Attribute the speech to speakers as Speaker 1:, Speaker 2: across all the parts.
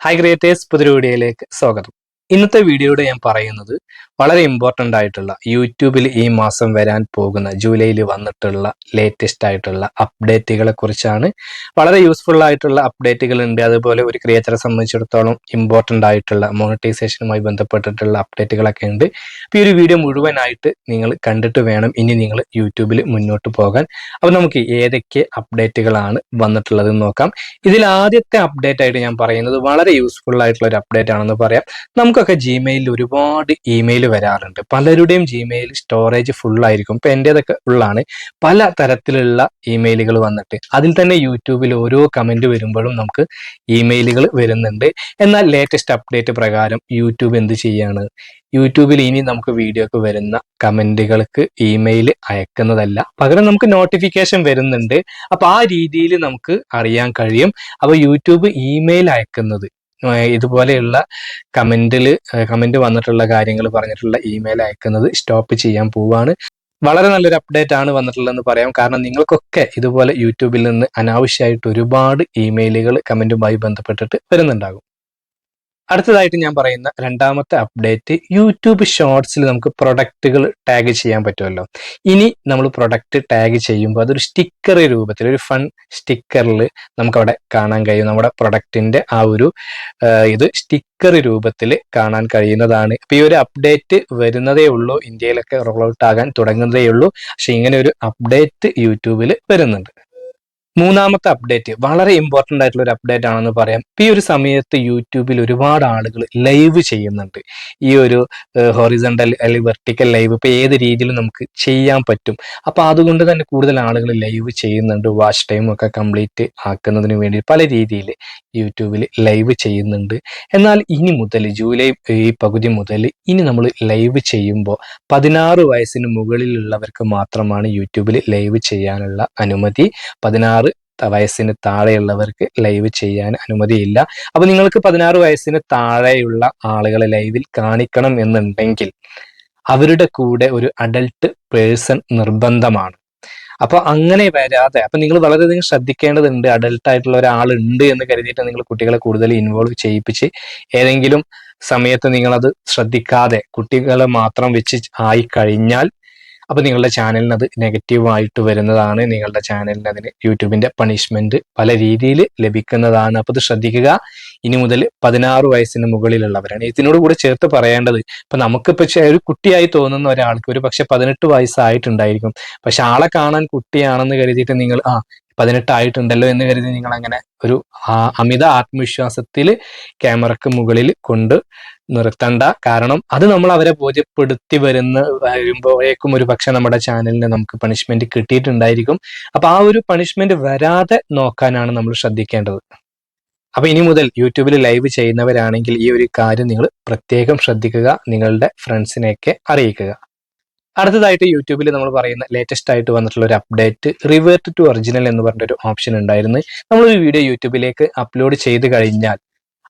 Speaker 1: Hi creators, പുതിയൊരു വീഡിയോയിലേക്ക് സ്വാഗതം. ഇന്നത്തെ വീഡിയോയുടെ ഞാൻ പറയുന്നത് വളരെ ഇമ്പോർട്ടൻ്റ് ആയിട്ടുള്ള യൂട്യൂബിൽ ഈ മാസം വരാൻ പോകുന്ന ജൂലൈയിൽ വന്നിട്ടുള്ള ലേറ്റസ്റ്റ് ആയിട്ടുള്ള അപ്ഡേറ്റുകളെ കുറിച്ചാണ്. വളരെ യൂസ്ഫുൾ ആയിട്ടുള്ള അപ്ഡേറ്റുകൾ ഉണ്ട്. അതുപോലെ ഒരു ക്രിയേറ്ററെ സംബന്ധിച്ചിടത്തോളം ഇമ്പോർട്ടൻ്റ് ആയിട്ടുള്ള മോണിറ്റൈസേഷനുമായി ബന്ധപ്പെട്ടിട്ടുള്ള അപ്ഡേറ്റുകളൊക്കെ ഉണ്ട്. അപ്പോൾ ഈ ഒരു വീഡിയോ മുഴുവനായിട്ട് നിങ്ങൾ കണ്ടിട്ട് വേണം ഇനി നിങ്ങൾ യൂട്യൂബിൽ മുന്നോട്ട് പോകാൻ. അപ്പോൾ നമുക്ക് ഏതൊക്കെ അപ്ഡേറ്റുകളാണ് വന്നിട്ടുള്ളതെന്ന് നോക്കാം. ഇതിൽ ആദ്യത്തെ അപ്ഡേറ്റ് ആയിട്ട് ഞാൻ പറയുന്നത് വളരെ യൂസ്ഫുൾ ആയിട്ടുള്ള ഒരു അപ്ഡേറ്റ് ആണെന്ന് പറയാം. നമുക്കൊക്കെ ജിമെയിലിൽ ഒരുപാട് ഇമെയിൽ വരാറുണ്ട്. പലരുടെയും ജിമെയിൽ സ്റ്റോറേജ് ഫുൾ ആയിരിക്കും. ഇപ്പൊ എൻ്റെതൊക്കെ ഉള്ളാണ്. പല തരത്തിലുള്ള ഇമെയിലുകൾ വന്നിട്ട് അതിൽ തന്നെ യൂട്യൂബിൽ ഓരോ കമന്റ് വരുമ്പോഴും നമുക്ക് ഇമെയിലുകൾ വരുന്നുണ്ട്. എന്നാൽ ലേറ്റസ്റ്റ് അപ്ഡേറ്റ് പ്രകാരം യൂട്യൂബ് എന്ത് ചെയ്യാണ്? യൂട്യൂബിൽ ഇനി നമുക്ക് വീഡിയോക്ക് വരുന്ന കമന്റുകൾക്ക് ഇമെയിൽ അയക്കുന്നതല്ല, പകരം നമുക്ക് നോട്ടിഫിക്കേഷൻ വരുന്നുണ്ട്. അപ്പൊ ആ രീതിയിൽ നമുക്ക് അറിയാൻ കഴിയും. അപ്പൊ യൂട്യൂബ് ഇമെയിൽ അയക്കുന്നത് ഇതുപോലെയുള്ള കമന്റ് വന്നിട്ടുള്ള കാര്യങ്ങൾ പറഞ്ഞിട്ടുള്ള ഇമെയിൽ അയക്കുന്നത് സ്റ്റോപ്പ് ചെയ്യാൻ പോവാണ്. വളരെ നല്ലൊരു അപ്ഡേറ്റ് ആണ് വന്നിട്ടുള്ളതെന്ന് പറയാം. കാരണം നിങ്ങൾക്കൊക്കെ ഇതുപോലെ യൂട്യൂബിൽ നിന്ന് അനാവശ്യമായിട്ട് ഒരുപാട് ഇമെയിലുകൾ കമന്റുമായി ബന്ധപ്പെട്ടിട്ട് വരുന്നുണ്ടാകും. അടുത്തതായിട്ട് ഞാൻ പറയുന്ന രണ്ടാമത്തെ അപ്ഡേറ്റ്, യൂട്യൂബ് ഷോർട്സിൽ നമുക്ക് പ്രൊഡക്റ്റുകൾ ടാഗ് ചെയ്യാൻ പറ്റുമല്ലോ. ഇനി നമ്മൾ പ്രൊഡക്റ്റ് ടാഗ് ചെയ്യുമ്പോൾ അതൊരു സ്റ്റിക്കർ രൂപത്തിൽ, ഒരു ഫൺ സ്റ്റിക്കറിൽ നമുക്കവിടെ കാണാൻ കഴിയും. നമ്മുടെ പ്രൊഡക്റ്റിന്റെ ആ ഒരു ഇത് സ്റ്റിക്കർ രൂപത്തിൽ കാണാൻ കഴിയുന്നതാണ്. അപ്പൊ ഈ ഒരു അപ്ഡേറ്റ് വരുന്നതേ ഉള്ളൂ, ഇന്ത്യയിലൊക്കെ റോൾ ഔട്ട് ആകാൻ തുടങ്ങുന്നതേ ഉള്ളൂ. പക്ഷെ ഇങ്ങനെ ഒരു അപ്ഡേറ്റ് യൂട്യൂബിൽ വരുന്നുണ്ട്. മൂന്നാമത്തെ അപ്ഡേറ്റ് വളരെ ഇമ്പോർട്ടൻ്റ് ആയിട്ടുള്ള ഒരു അപ്ഡേറ്റ് ആണെന്ന് പറയാം. ഈ ഒരു സമയത്ത് യൂട്യൂബിൽ ഒരുപാട് ആളുകൾ ലൈവ് ചെയ്യുന്നുണ്ട്. ഈ ഒരു ഹൊറിസണ്ടൽ അല്ലെങ്കിൽ വെർട്ടിക്കൽ ലൈവ് ഇപ്പൊ ഏത് രീതിയിലും നമുക്ക് ചെയ്യാൻ പറ്റും. അപ്പൊ അതുകൊണ്ട് തന്നെ കൂടുതൽ ആളുകൾ ലൈവ് ചെയ്യുന്നുണ്ട്. വാച്ച് ടൈം ഒക്കെ കംപ്ലീറ്റ് ആക്കുന്നതിന് വേണ്ടി പല രീതിയിൽ യൂട്യൂബിൽ ലൈവ് ചെയ്യുന്നുണ്ട്. എന്നാൽ ഇനി മുതൽ ജൂലൈ ഈ പകുതി മുതൽ ഇനി നമ്മൾ ലൈവ് ചെയ്യുമ്പോൾ 16 വയസ്സിന് മുകളിലുള്ളവർക്ക് മാത്രമാണ് യൂട്യൂബിൽ ലൈവ് ചെയ്യാനുള്ള അനുമതി. 16 വയസ്സിന് താഴെയുള്ളവർക്ക് ലൈവ് ചെയ്യാൻ അനുമതിയില്ല. അപ്പൊ നിങ്ങൾക്ക് 16 വയസ്സിന് താഴെയുള്ള ആളുകളെ ലൈവിൽ കാണിക്കണം എന്നുണ്ടെങ്കിൽ അവരുടെ കൂടെ ഒരു അഡൽട്ട് പേഴ്സൺ നിർബന്ധമാണ്. അപ്പൊ അങ്ങനെ വരാതെ, അപ്പൊ നിങ്ങൾ വളരെയധികം ശ്രദ്ധിക്കേണ്ടതുണ്ട്. അഡൽട്ട് ആയിട്ടുള്ള ഒരാളുണ്ട് എന്ന് കരുതിയിട്ട് നിങ്ങൾ കുട്ടികളെ കൂടുതൽ ഇൻവോൾവ് ചെയ്യിപ്പിച്ച് ഏതെങ്കിലും സമയത്ത് നിങ്ങളത് ശ്രദ്ധിക്കാതെ കുട്ടികളെ മാത്രം വെച്ച് ആയി കഴിഞ്ഞാൽ അപ്പൊ നിങ്ങളുടെ ചാനലിന് അത് നെഗറ്റീവായിട്ട് വരുന്നതാണ്. നിങ്ങളുടെ ചാനലിന് അതിന് യൂട്യൂബിന്റെ പണിഷ്മെന്റ് പല രീതിയിൽ ലഭിക്കുന്നതാണ്. അപ്പൊ ഇത് ശ്രദ്ധിക്കുക. ഇനി മുതൽ 16 വയസ്സിന് മുകളിലുള്ളവരാണ്. ഇതിനോട് കൂടെ ചേർത്ത് പറയേണ്ടത്, ഇപ്പൊ നമുക്കിപ്പോ ഒരു കുട്ടിയായി തോന്നുന്ന ഒരാൾക്ക് ഒരു പക്ഷെ 18 വയസ്സായിട്ടുണ്ടായിരിക്കും. പക്ഷെ ആളെ കാണാൻ കുട്ടിയാണെന്ന് കരുതിയിട്ട് നിങ്ങൾ 18 ആയിട്ടുണ്ടല്ലോ എന്ന് കരുതി നിങ്ങൾ അങ്ങനെ ഒരു അമിത ആത്മവിശ്വാസത്തിൽ ക്യാമറക്ക് മുകളിൽ കൊണ്ട് നിർത്തണ്ട. കാരണം അത് നമ്മൾ അവരെ ബോധ്യപ്പെടുത്തി വരുമ്പോഴേക്കും ഒരു പക്ഷെ നമ്മുടെ ചാനലിന് നമുക്ക് പണിഷ്മെന്റ് കിട്ടിയിട്ടുണ്ടായിരിക്കും. അപ്പൊ ആ ഒരു പണിഷ്മെന്റ് വരാതെ നോക്കാനാണ് നമ്മൾ ശ്രദ്ധിക്കേണ്ടത്. അപ്പൊ ഇനി മുതൽ യൂട്യൂബിൽ ലൈവ് ചെയ്യുന്നവരാണെങ്കിൽ ഈ ഒരു കാര്യം നിങ്ങൾ പ്രത്യേകം ശ്രദ്ധിക്കുക, നിങ്ങളുടെ ഫ്രണ്ട്സിനെയൊക്കെ അറിയിക്കുക. അടുത്തതായിട്ട് യൂട്യൂബിൽ നമ്മൾ പറയുന്ന ലേറ്റസ്റ്റ് ആയിട്ട് വന്നിട്ടുള്ള ഒരു അപ്ഡേറ്റ്, റിവേർട്ട് ടു ഒറിജിനൽ എന്ന് പറഞ്ഞൊരു ഓപ്ഷൻ ഉണ്ടായിരുന്നു. നമ്മളൊരു വീഡിയോ യൂട്യൂബിലേക്ക് അപ്ലോഡ് ചെയ്ത് കഴിഞ്ഞാൽ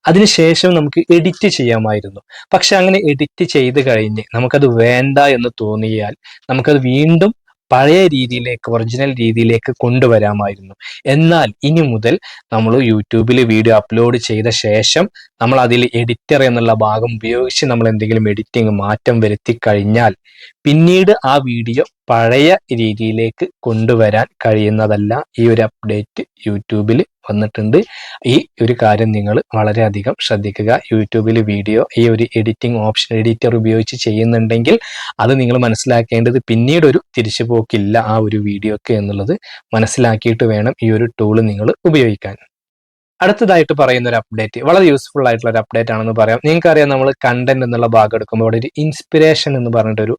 Speaker 1: അതിനുശേഷം നമുക്ക് എഡിറ്റ് ചെയ്യാമായിരുന്നു. പക്ഷെ അങ്ങനെ എഡിറ്റ് ചെയ്ത് കഴിഞ്ഞ് നമുക്കത് വേണ്ട എന്ന് തോന്നിയാൽ നമുക്കത് വീണ്ടും പഴയ രീതിയിലേക്ക്, ഒറിജിനൽ രീതിയിലേക്ക് കൊണ്ടുവരാമായിരുന്നു. എന്നാൽ ഇനി മുതൽ നമ്മൾ യൂട്യൂബിൽ വീഡിയോ അപ്ലോഡ് ചെയ്ത ശേഷം നമ്മൾ അതിൽ എഡിറ്റർ എന്നുള്ള ഭാഗം ഉപയോഗിച്ച് നമ്മൾ എന്തെങ്കിലും എഡിറ്റിംഗ് മാറ്റം വരുത്തി കഴിഞ്ഞാൽ പിന്നീട് ആ വീഡിയോ പഴയ രീതിയിലേക്ക് കൊണ്ടുവരാൻ കഴിയുന്നതല്ല. ഈ ഒരു അപ്ഡേറ്റ് യൂട്യൂബിൽ വന്നിട്ടുണ്ട്. ഈ ഒരു കാര്യം നിങ്ങൾ വളരെയധികം ശ്രദ്ധിക്കുക. യൂട്യൂബിൽ വീഡിയോ ഈ ഒരു എഡിറ്റിംഗ് ഓപ്ഷൻ എഡിറ്റർ ഉപയോഗിച്ച് ചെയ്യുന്നുണ്ടെങ്കിൽ അത് നിങ്ങൾ മനസ്സിലാക്കേണ്ടത് പിന്നീട് ഒരു തിരിച്ചുപോക്കില്ല ആ ഒരു വീഡിയോക്ക് എന്നുള്ളത് മനസ്സിലാക്കിയിട്ട് വേണം ഈ ഒരു ടൂള് നിങ്ങൾ ഉപയോഗിക്കാൻ. അടുത്തതായിട്ട് പറയുന്ന ഒരു അപ്ഡേറ്റ് വളരെ യൂസ്ഫുൾ ആയിട്ടുള്ള ഒരു അപ്ഡേറ്റ് ആണെന്ന് പറയാം. നിങ്ങൾക്കറിയാം, നമ്മൾ കണ്ടന്റ് എന്നുള്ള ഭാഗം എടുക്കുമ്പോൾ അവിടെ ഒരു ഇൻസ്പിരേഷൻ എന്ന് പറഞ്ഞിട്ടൊരു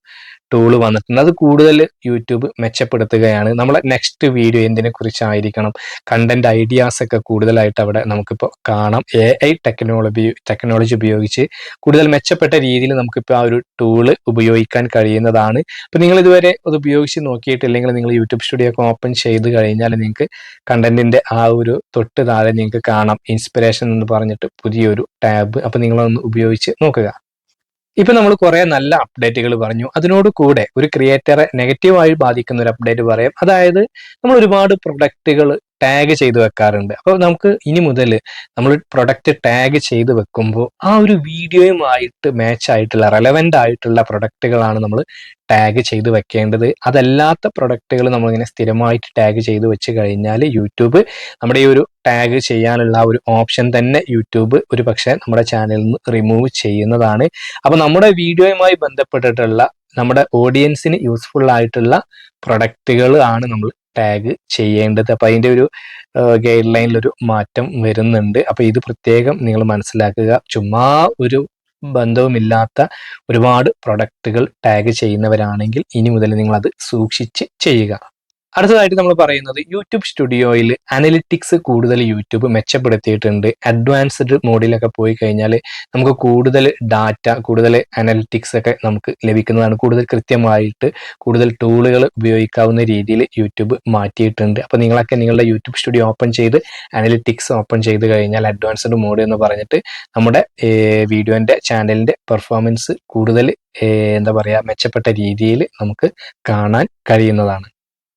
Speaker 1: ടൂള് വന്നിട്ടുണ്ട്. അത് കൂടുതൽ യൂട്യൂബ് മെച്ചപ്പെടുത്തുകയാണ്. നമ്മളെ നെക്സ്റ്റ് വീഡിയോ എന്തിനെ കുറിച്ചായിരിക്കണം, കണ്ടന്റ് ഐഡിയാസ് ഒക്കെ കൂടുതലായിട്ട് അവിടെ നമുക്കിപ്പോൾ കാണാം. AI ടെക്നോളജി ഉപയോഗിച്ച് കൂടുതൽ മെച്ചപ്പെട്ട രീതിയിൽ നമുക്കിപ്പോൾ ആ ഒരു ടൂള് ഉപയോഗിക്കാൻ കഴിയുന്നതാണ്. അപ്പൊ നിങ്ങൾ ഇതുവരെ അത് ഉപയോഗിച്ച് നോക്കിയിട്ടില്ലെങ്കിൽ നിങ്ങൾ യൂട്യൂബ് സ്റ്റുഡിയോ ഒക്കെ ഓപ്പൺ ചെയ്ത് കഴിഞ്ഞാൽ നിങ്ങൾക്ക് കണ്ടന്റിന്റെ ആ ഒരു തൊട്ട് താഴെ നിങ്ങൾക്ക് കാണാം ഇൻസ്പിരേഷൻ എന്ന് പറഞ്ഞിട്ട് പുതിയൊരു ടാബ്. അപ്പൊ നിങ്ങളൊന്ന് ഉപയോഗിച്ച് നോക്കുക. ഇപ്പൊ നമ്മൾ കുറെ നല്ല അപ്ഡേറ്റുകൾ പറഞ്ഞു. അതിനോട് കൂടെ ഒരു ക്രിയേറ്ററെ നെഗറ്റീവായി ബാധിക്കുന്ന ഒരു അപ്ഡേറ്റ് പറയാം. അതായത് നമ്മൾ ഒരുപാട് പ്രൊഡക്റ്റുകൾ ടാഗ് ചെയ്ത് വെക്കാറുണ്ട്. അപ്പോൾ നമുക്ക് ഇനി മുതൽ നമ്മൾ പ്രൊഡക്റ്റ് ടാഗ് ചെയ്ത് വെക്കുമ്പോൾ ആ ഒരു വീഡിയോയുമായിട്ട് മാച്ച് ആയിട്ടുള്ള റെലവൻ്റ് ആയിട്ടുള്ള പ്രൊഡക്റ്റുകളാണ് നമ്മൾ ടാഗ് ചെയ്ത് വെക്കേണ്ടത്. അതല്ലാത്ത പ്രൊഡക്റ്റുകൾ നമ്മളിങ്ങനെ സ്ഥിരമായിട്ട് ടാഗ് ചെയ്ത് വെച്ച് കഴിഞ്ഞാൽ യൂട്യൂബ് നമ്മുടെ ഈ ഒരു ടാഗ് ചെയ്യാനുള്ള ഒരു ഓപ്ഷൻ തന്നെ യൂട്യൂബ് ഒരു പക്ഷേ നമ്മുടെ ചാനലിൽ നിന്ന് റിമൂവ് ചെയ്യുന്നതാണ്. അപ്പോൾ നമ്മുടെ വീഡിയോയുമായി ബന്ധപ്പെട്ടിട്ടുള്ള നമ്മുടെ ഓഡിയൻസിന് യൂസ്ഫുൾ ആയിട്ടുള്ള പ്രൊഡക്റ്റുകൾ ആണ് നമ്മൾ ടാഗ് ചെയ്യേണ്ടത്. അപ്പോൾ അതിൻ്റെ ഒരു ഗൈഡ് ലൈനിലൊരു മാറ്റം വരുന്നുണ്ട്. അപ്പോൾ ഇത് പ്രത്യേകം നിങ്ങൾ മനസ്സിലാക്കുക. ചുമ്മാ ഒരു ബന്ധവുമില്ലാത്ത ഒരുപാട് പ്രൊഡക്റ്റുകൾ ടാഗ് ചെയ്യുന്നവരാണെങ്കിൽ ഇനി മുതൽ നിങ്ങൾ അത് സൂക്ഷിച്ച് ചെയ്യുക. അടുത്തതായിട്ട് നമ്മൾ പറയുന്നത് യൂട്യൂബ് സ്റ്റുഡിയോയിൽ അനലിറ്റിക്സ് കൂടുതൽ യൂട്യൂബ് മെച്ചപ്പെടുത്തിയിട്ടുണ്ട്. അഡ്വാൻസ്ഡ് മോഡിലൊക്കെ പോയി കഴിഞ്ഞാൽ നമുക്ക് കൂടുതൽ ഡാറ്റ, കൂടുതൽ അനലിറ്റിക്സ് ഒക്കെ നമുക്ക് ലഭിക്കുന്നതാണ്. കൂടുതൽ കൃത്യമായിട്ട് കൂടുതൽ ടൂളുകൾ ഉപയോഗിക്കാവുന്ന രീതിയിൽ യൂട്യൂബ് മാറ്റിയിട്ടുണ്ട്. അപ്പോൾ നിങ്ങളൊക്കെ നിങ്ങളുടെ യൂട്യൂബ് സ്റ്റുഡിയോ ഓപ്പൺ ചെയ്ത് അനലിറ്റിക്സ് ഓപ്പൺ ചെയ്ത് കഴിഞ്ഞാൽ അഡ്വാൻസ്ഡ് മോഡ് എന്ന് പറഞ്ഞിട്ട് നമ്മുടെ വീഡിയോൻ്റെ ചാനലിൻ്റെ പെർഫോമൻസ് കൂടുതൽ എന്താ പറയുക മെച്ചപ്പെട്ട രീതിയിൽ നമുക്ക് കാണാൻ കഴിയുന്നതാണ്.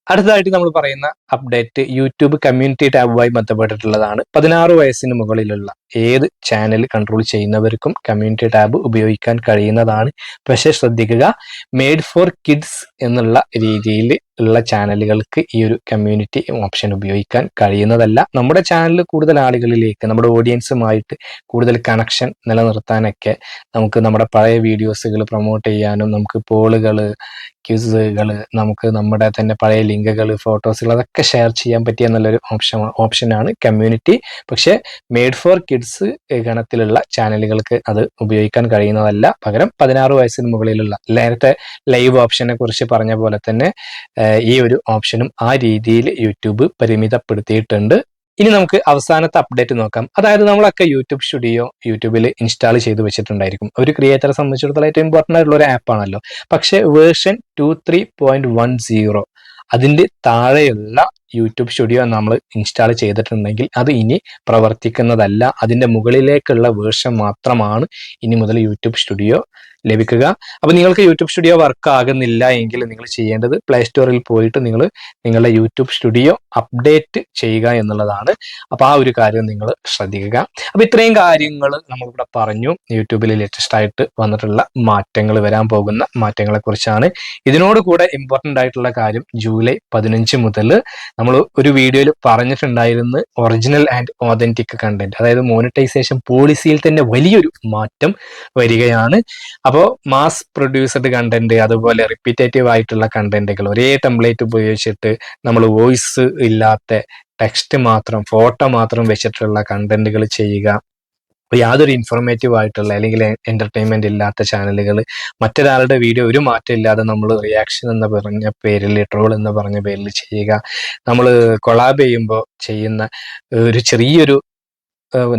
Speaker 1: അടുത്തതായിട്ട് നമ്മൾ പറയുന്ന അപ്ഡേറ്റ് യൂട്യൂബ് കമ്മ്യൂണിറ്റി ടാബുമായി ബന്ധപ്പെട്ടിട്ടുള്ളതാണ്. 16 വയസ്സിന് മുകളിലുള്ള ഏത് ചാനൽ കൺട്രോൾ ചെയ്യുന്നവർക്കും കമ്മ്യൂണിറ്റി ടാബ് ഉപയോഗിക്കാൻ കഴിയുന്നതാണ്. പക്ഷേ ശ്രദ്ധിക്കുക, മെയ്ഡ് ഫോർ കിഡ്സ് എന്നുള്ള രീതിയിൽ ഉള്ള ചാനലുകൾക്ക് ഈ ഒരു കമ്മ്യൂണിറ്റി ഓപ്ഷൻ ഉപയോഗിക്കാൻ കഴിയുന്നതല്ല. നമ്മുടെ ചാനൽ കൂടുതൽ ആളുകളിലേക്ക്, നമ്മുടെ ഓഡിയൻസുമായിട്ട് കൂടുതൽ കണക്ഷൻ നിലനിർത്താനൊക്കെ നമുക്ക് നമ്മുടെ പഴയ വീഡിയോസുകൾ പ്രൊമോട്ട് ചെയ്യാനും നമുക്ക് പോളുകൾ, ക്വിസുകൾ, നമുക്ക് നമ്മുടെ തന്നെ പഴയ ലിങ്കുകൾ, ഫോട്ടോസുകൾ അതൊക്കെ ഷെയർ ചെയ്യാൻ പറ്റിയ നല്ലൊരു ഓപ്ഷനാണ് കമ്മ്യൂണിറ്റി. പക്ഷേ മെയ്ഡ് ഫോർ കിഡ്സ് ഗണത്തിലുള്ള ചാനലുകൾക്ക് അത് ഉപയോഗിക്കാൻ കഴിയുന്നതല്ല. പകരം 16 വയസ്സിന് മുകളിലുള്ള, നേരത്തെ ലൈവ് ഓപ്ഷനെ കുറിച്ച് പറഞ്ഞ പോലെ തന്നെ ഈ ഒരു ഓപ്ഷനും ആ രീതിയിൽ യൂട്യൂബ് പരിമിതപ്പെടുത്തിയിട്ടുണ്ട്. ഇനി നമുക്ക് അവസാനത്തെ അപ്ഡേറ്റ് നോക്കാം. അതായത് നമ്മളൊക്കെ യൂട്യൂബ് സ്റ്റുഡിയോ യൂട്യൂബിൽ ഇൻസ്റ്റാൾ ചെയ്ത് വെച്ചിട്ടുണ്ടായിരിക്കും. ഒരു ക്രിയേറ്ററെ സംബന്ധിച്ചിടത്തോളം ഏറ്റവും ഇമ്പോർട്ടൻ്റ് ആയിട്ടുള്ള ഒരു ആപ്പാണല്ലോ. പക്ഷേ വേർഷൻ 23.10 അതിൻ്റെ താഴെയുള്ള യൂട്യൂബ് സ്റ്റുഡിയോ നമ്മൾ ഇൻസ്റ്റാൾ ചെയ്തിട്ടുണ്ടെങ്കിൽ അത് ഇനി പ്രവർത്തിക്കുന്നതല്ല. അതിൻ്റെ മുകളിലേക്കുള്ള വേർഷൻ മാത്രമാണ് ഇനി മുതൽ യൂട്യൂബ് സ്റ്റുഡിയോ ലഭിക്കുക. അപ്പോൾ നിങ്ങൾക്ക് യൂട്യൂബ് സ്റ്റുഡിയോ വർക്ക് ആകുന്നില്ല എങ്കിൽ നിങ്ങൾ ചെയ്യേണ്ടത് പ്ലേ സ്റ്റോറിൽ പോയിട്ട് നിങ്ങൾ നിങ്ങളുടെ യൂട്യൂബ് സ്റ്റുഡിയോ അപ്ഡേറ്റ് ചെയ്യുക എന്നുള്ളതാണ്. അപ്പോൾ ആ ഒരു കാര്യം നിങ്ങൾ ശ്രദ്ധിക്കുക. അപ്പോൾ ഇത്രയും കാര്യങ്ങൾ നമ്മളിവിടെ പറഞ്ഞു. യൂട്യൂബിൽ ലേറ്റസ്റ്റ് ആയിട്ട് വന്നിട്ടുള്ള മാറ്റങ്ങൾ, വരാൻ പോകുന്ന മാറ്റങ്ങളെ കുറിച്ചാണ്. ഇതിനോട് കൂടെ ഇമ്പോർട്ടൻ്റ് ആയിട്ടുള്ള കാര്യം, ജൂലൈ 15 മുതൽ നമ്മൾ ഒരു വീഡിയോയിൽ പറഞ്ഞിട്ടുണ്ടായിരുന്നു ഒറിജിനൽ ആൻഡ് ഓതന്റിക് കണ്ടന്റ്, അതായത് മോണിറ്റൈസേഷൻ പോളിസിയിൽ തന്നെ വലിയൊരു മാറ്റം വരികയാണ്. അപ്പോൾ മാസ് പ്രൊഡ്യൂസഡ് കണ്ടന്റ്, അതുപോലെ റിപ്പീറ്റേറ്റീവ് ആയിട്ടുള്ള കണ്ടന്റുകൾ, ഒരേ ടെംപ്ലേറ്റ് ഉപയോഗിച്ചിട്ട് നമ്മൾ വോയിസ് ഇല്ലാത്ത ടെക്സ്റ്റ് മാത്രം, ഫോട്ടോ മാത്രം വെച്ചിട്ടുള്ള കണ്ടന്റുകൾ ചെയ്യുക, യാതൊരു ഇൻഫോർമേറ്റീവ് ആയിട്ടുള്ള അല്ലെങ്കിൽ എന്റർടൈൻമെന്റ് ഇല്ലാത്ത ചാനലുകൾ, മറ്റൊരാളുടെ വീഡിയോ ഒരു മാറ്റം ഇല്ലാതെ നമ്മൾ റിയാക്ഷൻ എന്ന് പറഞ്ഞ പേരിൽ, ട്രോൾ എന്ന് പറഞ്ഞ പേരിൽ ചെയ്യുക, നമ്മൾ കൊളാബ് ചെയ്യുമ്പോൾ ചെയ്യുന്ന ഒരു ചെറിയൊരു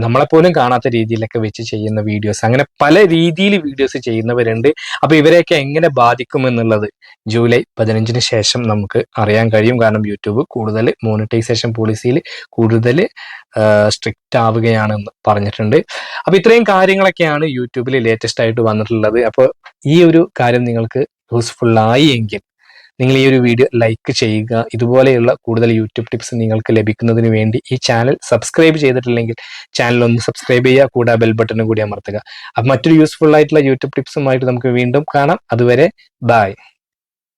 Speaker 1: നമ്മളെപ്പോലും കാണാത്ത രീതിയിലൊക്കെ വെച്ച് ചെയ്യുന്ന വീഡിയോസ്, അങ്ങനെ പല രീതിയിൽ വീഡിയോസ് ചെയ്യുന്നവരുണ്ട്. അപ്പോൾ ഇവരെയൊക്കെ എങ്ങനെ ബാധിക്കുമെന്നുള്ളത് ജൂലൈ 15 ശേഷം നമുക്ക് അറിയാൻ കഴിയും. കാരണം യൂട്യൂബ് കൂടുതൽ മോണിറ്റൈസേഷൻ പോളിസിയിൽ കൂടുതൽ സ്ട്രിക്റ്റ് ആവുകയാണെന്ന് പറഞ്ഞിട്ടുണ്ട്. അപ്പോൾ ഇത്രയും കാര്യങ്ങളൊക്കെയാണ് യൂട്യൂബിൽ ലേറ്റസ്റ്റ് ആയിട്ട് വന്നിട്ടുള്ളത്. അപ്പോൾ ഈ ഒരു കാര്യം നിങ്ങൾക്ക് യൂസ്ഫുൾ ആയി എങ്കിൽ നിങ്ങൾ ഈ ഒരു വീഡിയോ ലൈക്ക് ചെയ്യുക. ഇതുപോലെയുള്ള കൂടുതൽ യൂട്യൂബ് ടിപ്സ് നിങ്ങൾക്ക് ലഭിക്കുന്നതിന് വേണ്ടി ഈ ചാനൽ സബ്സ്ക്രൈബ് ചെയ്തിട്ടില്ലെങ്കിൽ ചാനൽ ഒന്ന് സബ്സ്ക്രൈബ് ചെയ്യുക, കൂടെ ബെൽ ബട്ടൺ കൂടി അമർത്തുക. അപ്പം മറ്റൊരു യൂസ്ഫുൾ ആയിട്ടുള്ള യൂട്യൂബ് ടിപ്സുമായിട്ട് നമുക്ക് വീണ്ടും കാണാം. അതുവരെ ബൈ.